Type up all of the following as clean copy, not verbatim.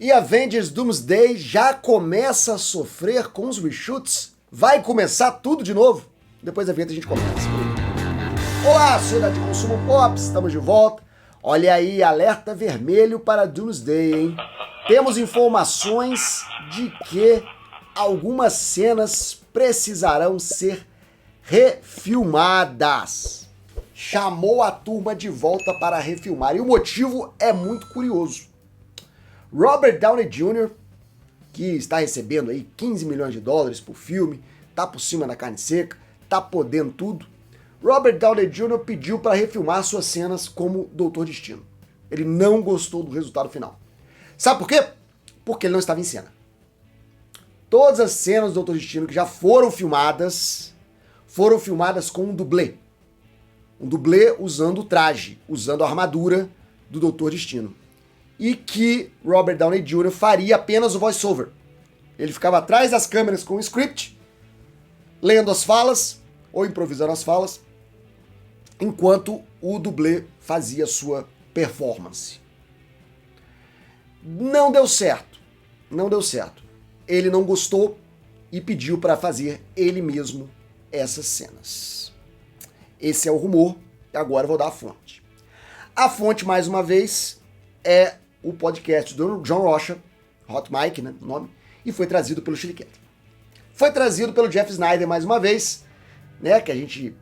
E Avengers Doomsday já começa a sofrer com os reshoots? Vai começar tudo de novo? Depois da vinheta a gente começa. Olá, sociedade de consumo pop, estamos de volta. Olha aí, alerta vermelho para Doomsday, hein? Temos informações de que algumas cenas precisarão ser refilmadas. Chamou a turma de volta para refilmar. E o motivo é muito curioso. Robert Downey Jr., que está recebendo aí 15 milhões de dólares por filme, tá por cima da carne seca, tá podendo tudo. Robert Downey Jr. pediu para refilmar suas cenas como Doutor Destino. Ele não gostou do resultado final. Sabe por quê? Porque ele não estava em cena. Todas as cenas do Doutor Destino que já foram filmadas com um dublê. Um dublê usando o traje, usando a armadura do Doutor Destino. E que Robert Downey Jr. faria apenas o voice-over. Ele ficava atrás das câmeras com o script, lendo as falas, ou improvisando as falas, enquanto o dublê fazia sua performance. Não deu certo. Ele não gostou e pediu para fazer ele mesmo essas cenas. Esse é o rumor, e agora eu vou dar a fonte. A fonte, mais uma vez, é o podcast do John Rocha, Hot Mike, né, o nome, e foi trazido pelo Chiliqueta. Foi trazido pelo Jeff Snyder mais uma vez, né, que a gente,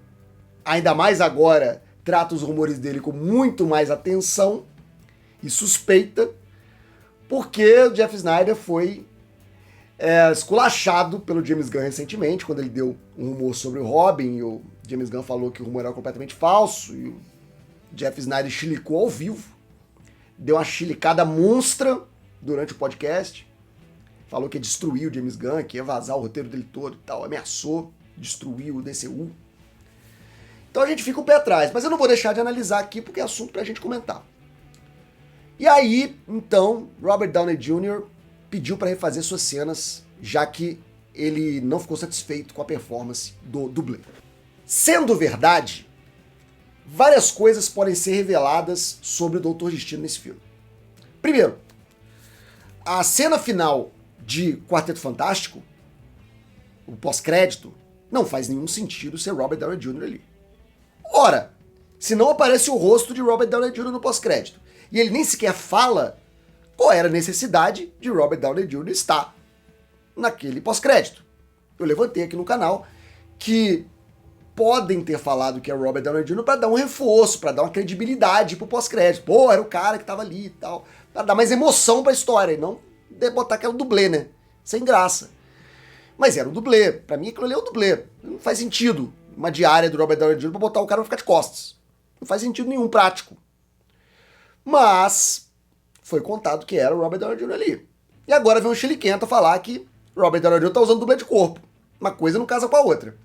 ainda mais agora, trata os rumores dele com muito mais atenção e suspeita, porque o Jeff Snyder foi esculachado pelo James Gunn recentemente, quando ele deu um rumor sobre o Robin, e o James Gunn falou que o rumor era completamente falso, e o Jeff Snyder chilicou ao vivo, deu uma chilicada monstra durante o podcast, falou que ia destruir o James Gunn, que ia vazar o roteiro dele todo e tal, ameaçou destruir o DCU. Então a gente fica o pé atrás, mas eu não vou deixar de analisar aqui porque é assunto pra gente comentar. E aí, então, Robert Downey Jr. pediu para refazer suas cenas, já que ele não ficou satisfeito com a performance do dublê. Sendo verdade, várias coisas podem ser reveladas sobre o Doutor Destino nesse filme. Primeiro, a cena final de Quarteto Fantástico, o pós-crédito, não faz nenhum sentido ser Robert Downey Jr. ali. Ora, se não aparece o rosto de Robert Downey Jr. no pós-crédito, e ele nem sequer fala, qual era a necessidade de Robert Downey Jr. estar naquele pós-crédito? Eu levantei aqui no canal que podem ter falado que é Robert Downey Jr. para dar um reforço, para dar uma credibilidade pro pós-crédito. Pô, era o cara que tava ali e tal. Pra dar mais emoção pra história, e não botar aquela dublê, né? Sem graça. Mas era um dublê. Pra mim aquilo ali é um dublê. Não faz sentido uma diária do Robert Downey Jr. pra botar o cara pra ficar de costas. Não faz sentido nenhum prático. Mas foi contado que era o Robert Downey Jr. ali. E agora vem um chiliquenta falar que Robert Downey Jr. tá usando dublê de corpo. Uma coisa não casa com a outra.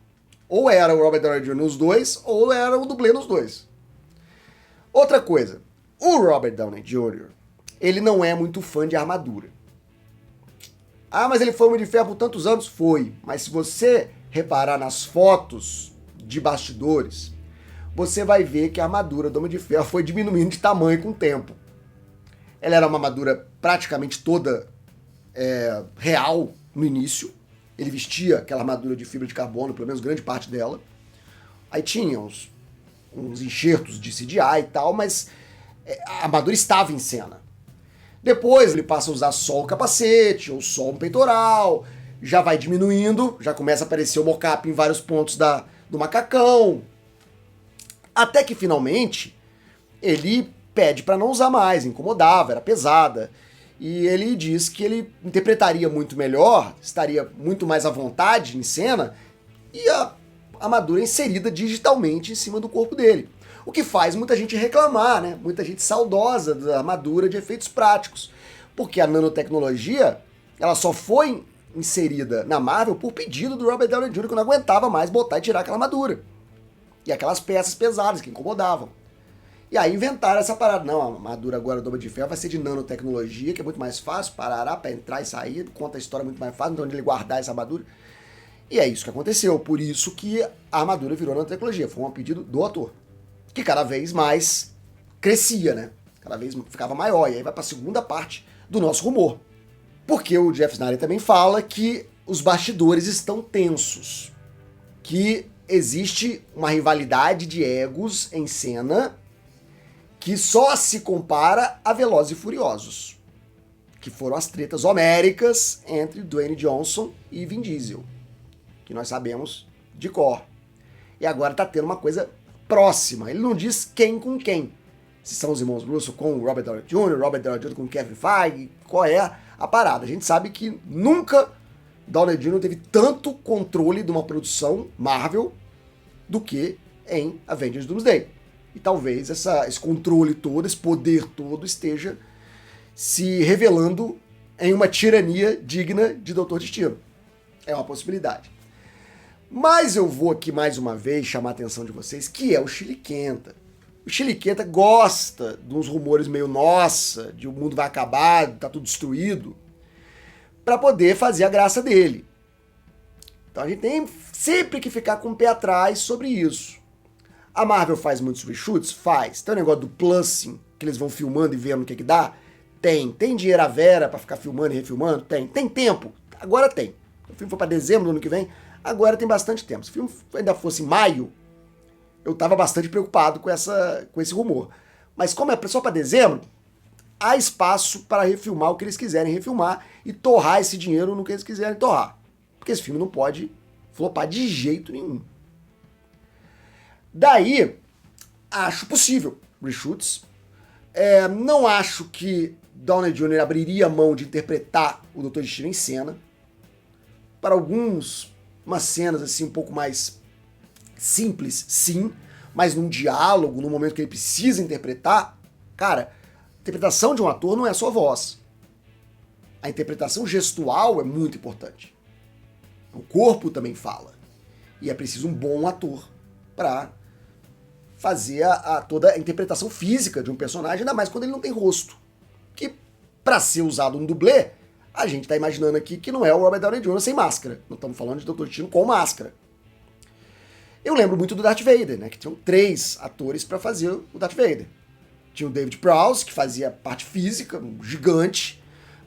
Ou era o Robert Downey Jr. nos dois, ou era o dublê nos dois. Outra coisa, o Robert Downey Jr., ele não é muito fã de armadura. Ah, mas ele foi Homem de Ferro por tantos anos? Foi. Mas se você reparar nas fotos de bastidores, você vai ver que a armadura do Homem de Ferro foi diminuindo de tamanho com o tempo. Ela era uma armadura praticamente toda real no início. Ele vestia aquela armadura de fibra de carbono, pelo menos grande parte dela. Aí tinha uns enxertos de CGI e tal, mas a armadura estava em cena. Depois ele passa a usar só o capacete, ou só um peitoral, já vai diminuindo, já começa a aparecer o mocap em vários pontos do macacão. Até que finalmente ele pede para não usar mais, incomodava, era pesada. E ele diz que ele interpretaria muito melhor, estaria muito mais à vontade em cena, e a armadura inserida digitalmente em cima do corpo dele. O que faz muita gente reclamar, né? Muita gente saudosa da armadura de efeitos práticos. Porque a nanotecnologia, ela só foi inserida na Marvel por pedido do Robert Downey Jr., que não aguentava mais botar e tirar aquela armadura. E aquelas peças pesadas que incomodavam. E aí inventaram essa parada. Não, a armadura agora do Homem de Ferro vai ser de nanotecnologia, que é muito mais fácil, parará pra entrar e sair, conta a história muito mais fácil, então onde ele guardar essa armadura. E é isso que aconteceu, por isso que a armadura virou nanotecnologia, foi um pedido do ator, que cada vez mais crescia, né? Cada vez ficava maior, e aí vai pra segunda parte do nosso rumor. Porque o Jeff Sneider também fala que os bastidores estão tensos, que existe uma rivalidade de egos em cena que só se compara a Velozes e Furiosos, que foram as tretas homéricas entre Dwayne Johnson e Vin Diesel, que nós sabemos de cor. E agora tá tendo uma coisa próxima. Ele não diz quem com quem. Se são os irmãos Russo com o Robert Downey Jr., Robert Downey Jr. com o Kevin Feige, qual é a parada. A gente sabe que nunca Downey Jr. teve tanto controle de uma produção Marvel do que em Avengers Doomsday. E talvez esse controle todo, esse poder todo esteja se revelando em uma tirania digna de Doutor Destino. É uma possibilidade. Mas eu vou aqui mais uma vez chamar a atenção de vocês, que é o Chiliquenta. O Chiliquenta gosta de uns rumores meio nossa, de o mundo vai acabar, tá tudo destruído, para poder fazer a graça dele. Então a gente tem sempre que ficar com o pé atrás sobre isso. A Marvel faz muitos reshoots? Faz. Tem o negócio do plussing, que eles vão filmando e vendo o que dá? Tem. Tem dinheiro à vera pra ficar filmando e refilmando? Tem. Tem tempo? Agora tem. O filme foi pra dezembro do ano que vem, agora tem bastante tempo. Se o filme ainda fosse em maio, eu tava bastante preocupado com esse rumor. Mas como é só pra dezembro, há espaço para refilmar o que eles quiserem refilmar e torrar esse dinheiro no que eles quiserem torrar. Porque esse filme não pode flopar de jeito nenhum. Daí, acho possível reshoots. Não acho que Downey Jr. abriria a mão de interpretar o Doutor Destino em cena. Para umas cenas assim um pouco mais simples, sim, mas num diálogo, num momento que ele precisa interpretar, cara, a interpretação de um ator não é só voz. A interpretação gestual é muito importante. O corpo também fala. E é preciso um bom ator para fazer toda a interpretação física de um personagem, ainda mais quando ele não tem rosto. Que, para ser usado um dublê, a gente tá imaginando aqui que não é o Robert Downey Jr. sem máscara. Não estamos falando de Doutor Destino com máscara. Eu lembro muito do Darth Vader, né? Que tinham 3 atores para fazer o Darth Vader. Tinha o David Prowse, que fazia parte física, um gigante,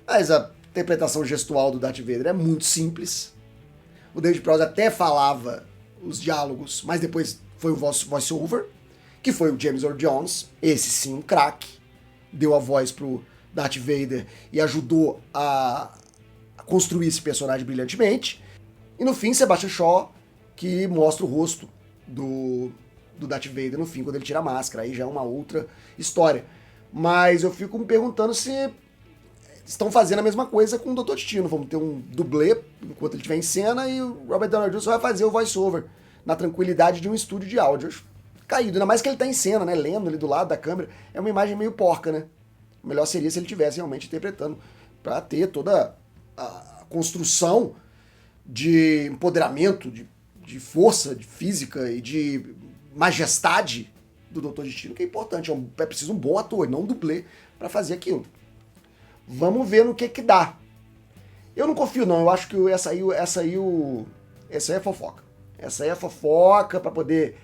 mas a interpretação gestual do Darth Vader é muito simples. O David Prowse até falava os diálogos, mas depois foi o voice-over, que foi o James Earl Jones, esse sim um craque, deu a voz pro Darth Vader e ajudou a construir esse personagem brilhantemente. E no fim, Sebastian Shaw, que mostra o rosto do Darth Vader no fim, quando ele tira a máscara. Aí já é uma outra história. Mas eu fico me perguntando se estão fazendo a mesma coisa com o Doutor Destino. Vamos ter um dublê enquanto ele estiver em cena e o Robert Downey Jr. vai fazer o voice-over na tranquilidade de um estúdio de áudio. Caído, ainda mais que ele tá em cena, né? Lendo ali do lado da câmera. É uma imagem meio porca, né? O melhor seria se ele estivesse realmente interpretando, para ter toda a construção de empoderamento, de força, de física e de majestade do Doutor Destino, que é importante. É preciso um bom ator, não um dublê, para fazer aquilo. Vamos ver no que dá. Eu não confio, não. Eu acho que essa aí é fofoca. Essa aí é fofoca para poder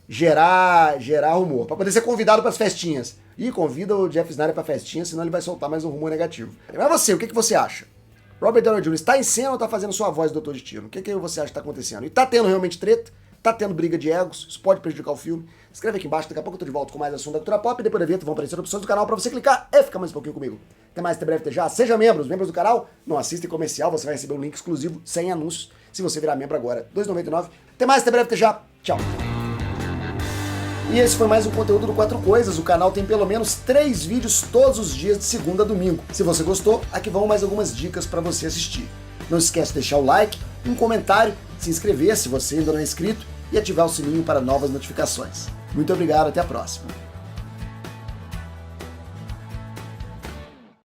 gerar rumor, para poder ser convidado para as festinhas. E convida o Jeff Sneider pra festinha, senão ele vai soltar mais um rumor negativo. Mas você, o que você acha? Robert Downey Jr. está em cena ou tá fazendo sua voz do Doutor Destino? O que você acha que tá acontecendo? E tá tendo realmente treta? Tá tendo briga de egos? Isso pode prejudicar o filme? Escreve aqui embaixo, daqui a pouco eu tô de volta com mais assunto da cultura pop. E depois do evento vão aparecer opções do canal pra você clicar e ficar mais um pouquinho comigo. Até mais, até breve, até já. Seja membros do canal. Não assista em comercial, você vai receber um link exclusivo sem anúncios se você virar membro agora. R$2,99. Até mais, até breve, até já. Tchau. E esse foi mais um conteúdo do 4 Coisas. O canal tem pelo menos 3 vídeos todos os dias de segunda a domingo. Se você gostou, aqui vão mais algumas dicas para você assistir. Não esquece de deixar o like, um comentário, se inscrever se você ainda não é inscrito e ativar o sininho para novas notificações. Muito obrigado, até a próxima.